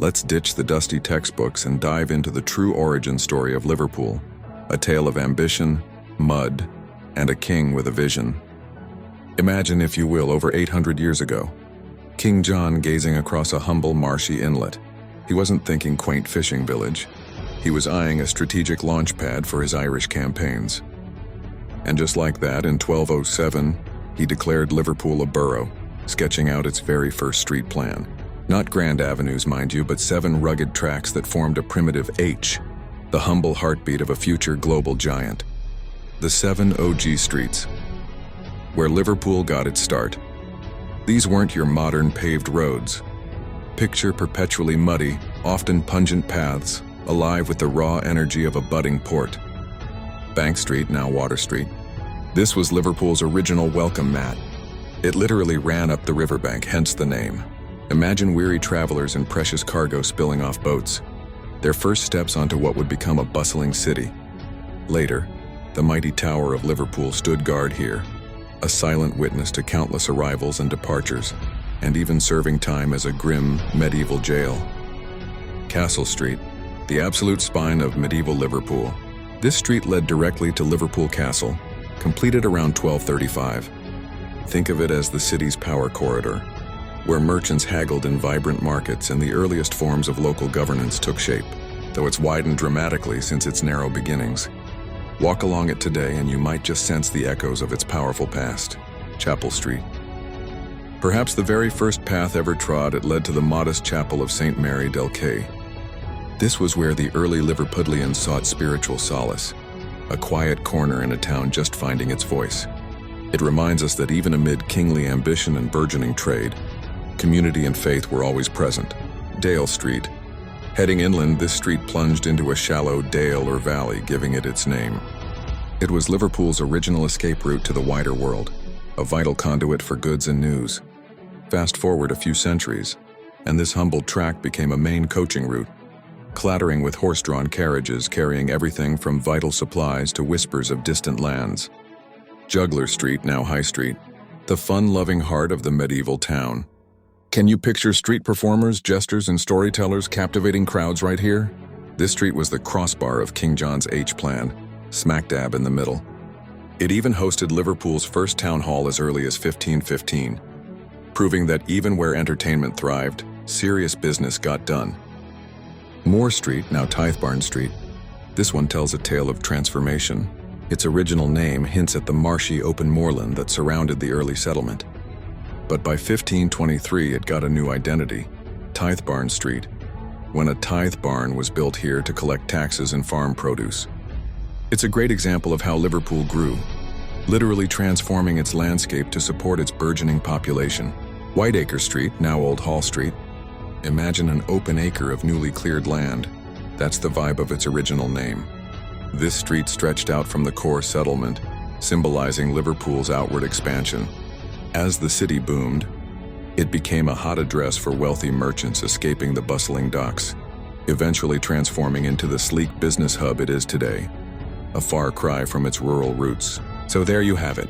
Let's ditch the dusty textbooks and dive into the true origin story of Liverpool, a tale of ambition, mud, and a king with a vision. Imagine, if you will, over 800 years ago, King John gazing across a humble marshy inlet. He wasn't thinking quaint fishing village. He was eyeing a strategic launch pad for his Irish campaigns. And just like that, in 1207, he declared Liverpool a borough, sketching out its very first street plan. Not grand avenues, mind you, but 7 rugged tracks that formed a primitive H, the humble heartbeat of a future global giant. The 7 OG streets, where Liverpool got its start. These weren't your modern paved roads. Picture perpetually muddy, often pungent paths, alive with the raw energy of a budding port. Bank Street, now Water Street. This was Liverpool's original welcome mat. It literally ran up the riverbank, hence the name. Imagine weary travelers and precious cargo spilling off boats, their first steps onto what would become a bustling city. Later, the mighty Tower of Liverpool stood guard here, a silent witness to countless arrivals and departures, and even serving time as a grim medieval jail. Castle Street, the absolute spine of medieval Liverpool. This street led directly to Liverpool Castle, completed around 1235. Think of it as the city's power corridor, where merchants haggled in vibrant markets and the earliest forms of local governance took shape, though it's widened dramatically since its narrow beginnings. Walk along it today and you might just sense the echoes of its powerful past. Chapel Street. Perhaps the very first path ever trod, it led to the modest chapel of St. Mary del Quay. This was where the early Liverpudlians sought spiritual solace, a quiet corner in a town just finding its voice. It reminds us that even amid kingly ambition and burgeoning trade, community and faith were always present. Dale Street. Heading inland, this street plunged into a shallow dale or valley, giving it its name. It was Liverpool's original escape route to the wider world, a vital conduit for goods and news. Fast forward a few centuries, and this humble track became a main coaching route, clattering with horse-drawn carriages carrying everything from vital supplies to whispers of distant lands. Juggler Street, now High Street, the fun-loving heart of the medieval town. Can you picture street performers, jesters, and storytellers captivating crowds right here? This street was the crossbar of King John's H plan, smack dab in the middle. It even hosted Liverpool's first town hall as early as 1515, proving that even where entertainment thrived, serious business got done. Moore Street, now Tithbarn Street. This one tells a tale of transformation. Its original name hints at the marshy open moorland that surrounded the early settlement. But by 1523, it got a new identity, Tithbarn Street, when a tithe barn was built here to collect taxes and farm produce. It's a great example of how Liverpool grew, literally transforming its landscape to support its burgeoning population. Whiteacre Street, now Old Hall Street. Imagine an open acre of newly cleared land. That's the vibe of its original name. This street stretched out from the core settlement, symbolizing Liverpool's outward expansion. As the city boomed, it became a hot address for wealthy merchants escaping the bustling docks, eventually transforming into the sleek business hub it is today, a far cry from its rural roots. So there you have it,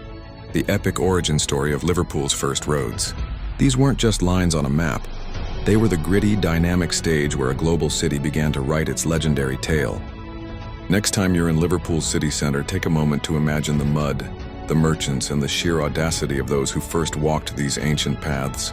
the epic origin story of Liverpool's first roads. These weren't just lines on a map. They were the gritty, dynamic stage where a global city began to write its legendary tale. Next time you're in Liverpool's city center, take a moment to imagine the mud, the merchants, and the sheer audacity of those who first walked these ancient paths.